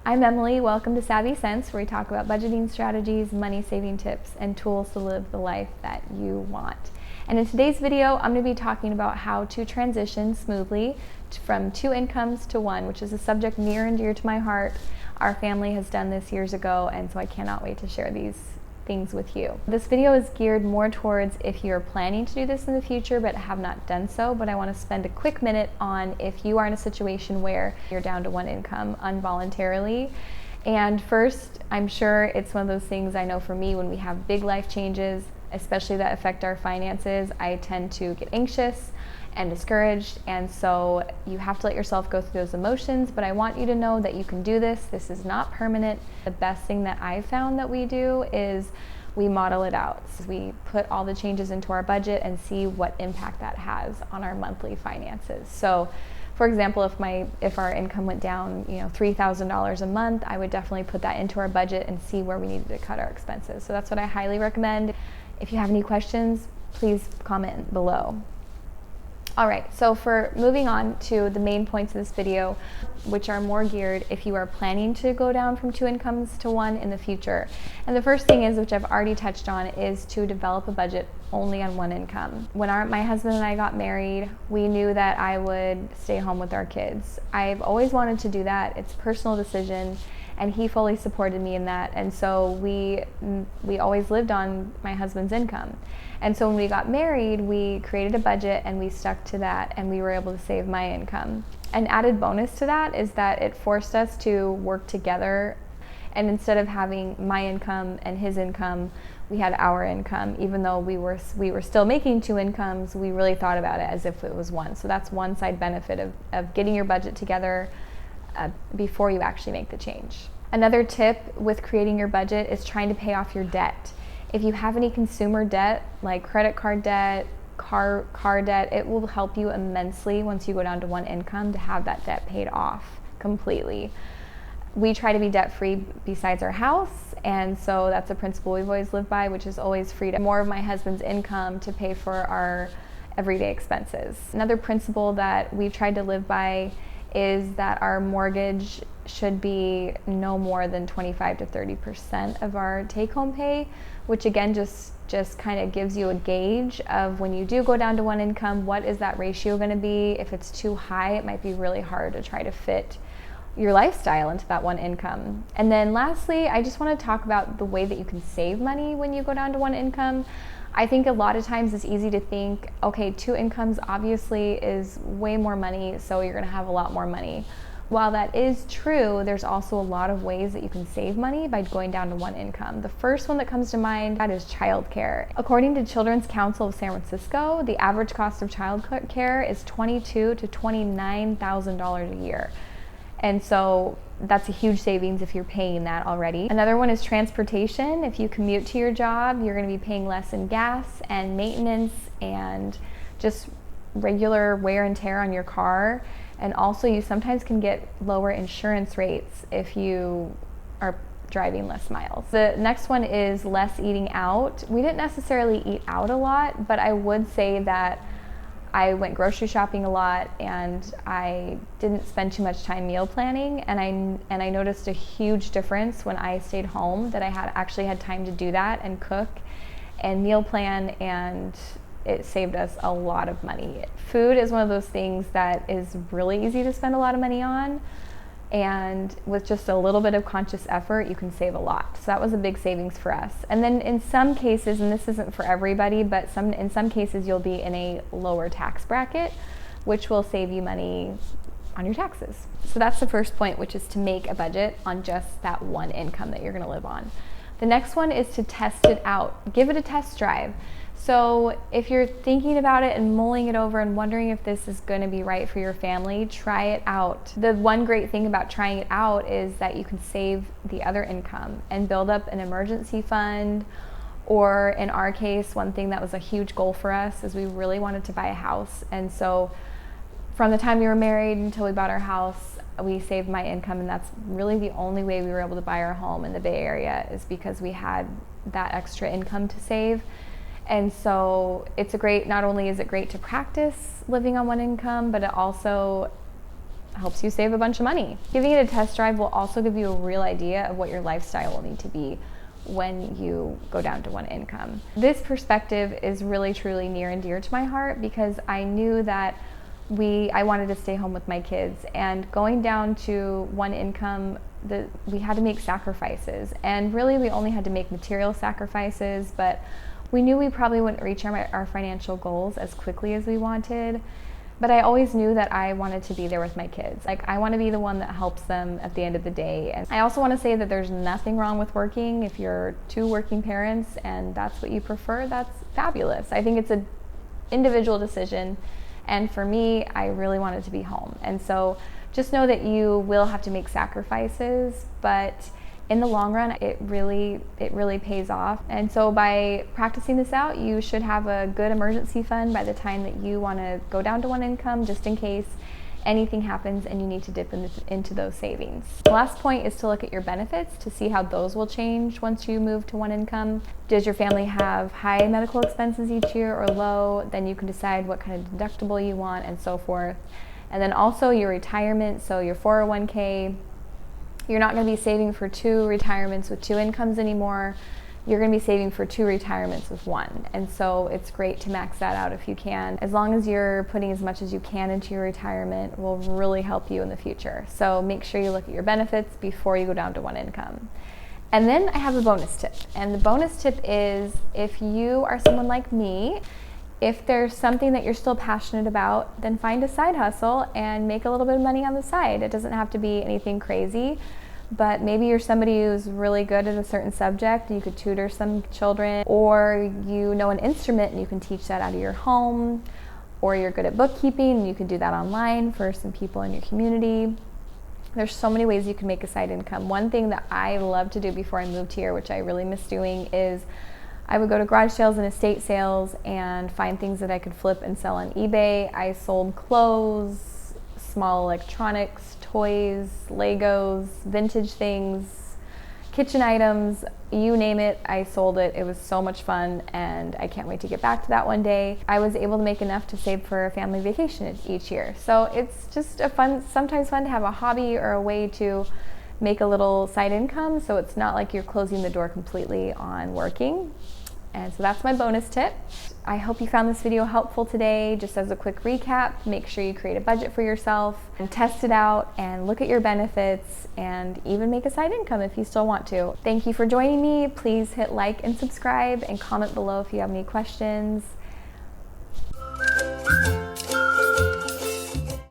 I'm Emily. Welcome to Savvy Cents, where we talk about budgeting strategies, money saving tips, and tools to live the life that you want. And in today's video, I'm going to be talking about how to transition smoothly from 2 incomes to 1, which is a subject near and dear to my heart. Our family has done this years ago, and so I cannot wait to share these things with you. This video is geared more towards if you're planning to do this in the future but have not done so, but I want to spend a quick minute on if you are in a situation where you're down to 1 income involuntarily. And first, I'm sure it's one of those things, I know for me, when we have big life changes, especially that affect our finances, I tend to get anxious and discouraged, and so you have to let yourself go through those emotions, but I want you to know that you can do this. This is not permanent. The best thing that I've found that we do is we model it out. So we put all the changes into our budget and see what impact that has on our monthly finances. So for example, if our income went down, $3,000 a month, I would definitely put that into our budget and see where we needed to cut our expenses. So that's what I highly recommend. If you have any questions, please comment below. All right, so for moving on to the main points of this video, which are more geared if you are planning to go down from 2 incomes to 1 in the future. And the first thing is, which I've already touched on, is to develop a budget only on 1 income. When my husband and I got married, we knew that I would stay home with our kids. I've always wanted to do that. It's a personal decision, and he fully supported me in that. And so we always lived on my husband's income. And so when we got married, we created a budget and we stuck to that, and we were able to save my income. An added bonus to that is that it forced us to work together, and instead of having my income and his income, we had our income. Even though we were still making 2 incomes, we really thought about it as if it was 1. So that's one side benefit of getting your budget together before you actually make the change. Another tip with creating your budget is trying to pay off your debt. If you have any consumer debt, like credit card debt, car debt, it will help you immensely once you go down to 1 income to have that debt paid off completely. We try to be debt-free besides our house, and so that's a principle we've always lived by, which is always freed up more of my husband's income to pay for our everyday expenses. Another principle that we've tried to live by is that our mortgage should be no more than 25 to 30% of our take-home pay, which again just kind of gives you a gauge of when you do go down to 1 income, what is that ratio going to be? If it's too high, it might be really hard to try to fit your lifestyle into that 1 income. And then lastly, I just want to talk about the way that you can save money when you go down to 1 income. I think a lot of times it's easy to think, okay, 2 incomes obviously is way more money, so you're going to have a lot more money. While that is true, there's also a lot of ways that you can save money by going down to 1 income. The first one that comes to mind, that is childcare. According to Children's Council of San Francisco, the average cost of childcare is $22,000 to $29,000 a year. And so that's a huge savings if you're paying that already. Another one is transportation. If you commute to your job, you're going to be paying less in gas and maintenance and just regular wear and tear on your car. And also you sometimes can get lower insurance rates if you are driving less miles. The next one is less eating out. We didn't necessarily eat out a lot, but I would say that I went grocery shopping a lot, and I didn't spend too much time meal planning, and I noticed a huge difference when I stayed home, that I actually had time to do that and cook and meal plan, and it saved us a lot of money. Food is one of those things that is really easy to spend a lot of money on, and with just a little bit of conscious effort, you can save a lot. So that was a big savings for us. And then in some cases, and this isn't for everybody, but in some cases you'll be in a lower tax bracket, which will save you money on your taxes. So that's the first point, which is to make a budget on just that 1 income that you're going to live on. The next one is to test it out. Give it a test drive. So if you're thinking about it and mulling it over and wondering if this is going to be right for your family, try it out. The one great thing about trying it out is that you can save the other income and build up an emergency fund, or in our case, one thing that was a huge goal for us is we really wanted to buy a house. And so from the time we were married until we bought our house, we saved my income, and that's really the only way we were able to buy our home in the Bay Area, is because we had that extra income to save. And so not only is it great to practice living on 1 income, but it also helps you save a bunch of money. Giving it a test drive will also give you a real idea of what your lifestyle will need to be when you go down to one income. This perspective is really truly near and dear to my heart because I knew that I wanted to stay home with my kids, and going down to one income, we had to make sacrifices, and really we only had to make material sacrifices, but we knew we probably wouldn't reach our financial goals as quickly as we wanted. But I always knew that I wanted to be there with my kids. Like, I want to be the one that helps them at the end of the day. And I also want to say that there's nothing wrong with working. If you're two working parents and that's what you prefer, that's fabulous. I think it's an individual decision. And for me, I really wanted to be home. And so just know that you will have to make sacrifices, but in the long run, it really pays off. And so by practicing this out, you should have a good emergency fund by the time that you want to go down to one income, just in case anything happens and you need to dip into those savings. The last point is to look at your benefits to see how those will change once you move to one income. Does your family have high medical expenses each year or low? Then you can decide what kind of deductible you want and so forth. And then also your retirement, so your 401k. You're not going to be saving for 2 retirements with 2 incomes anymore. You're going to be saving for 2 retirements with 1. And so it's great to max that out if you can. As long as you're putting as much as you can into your retirement, will really help you in the future. So make sure you look at your benefits before you go down to one income. And then I have a bonus tip. And the bonus tip is, if you are someone like me, if there's something that you're still passionate about, then find a side hustle and make a little bit of money on the side. It doesn't have to be anything crazy, but maybe you're somebody who's really good at a certain subject and you could tutor some children, or you know an instrument and you can teach that out of your home, or you're good at bookkeeping and you can do that online for some people in your community. There's so many ways you can make a side income. One thing that I loved to do before I moved here, which I really miss doing, is I would go to garage sales and estate sales and find things that I could flip and sell on eBay. I sold clothes, small electronics, toys, Legos, vintage things, kitchen items, you name it, I sold it. It was so much fun, and I can't wait to get back to that one day. I was able to make enough to save for a family vacation each year. So it's just sometimes fun to have a hobby or a way to make a little side income, so it's not like you're closing the door completely on working. And so that's my bonus tip. I hope you found this video helpful today. Just as a quick recap, make sure you create a budget for yourself and test it out and look at your benefits and even make a side income if you still want to. Thank you for joining me. Please hit like and subscribe and comment below if you have any questions.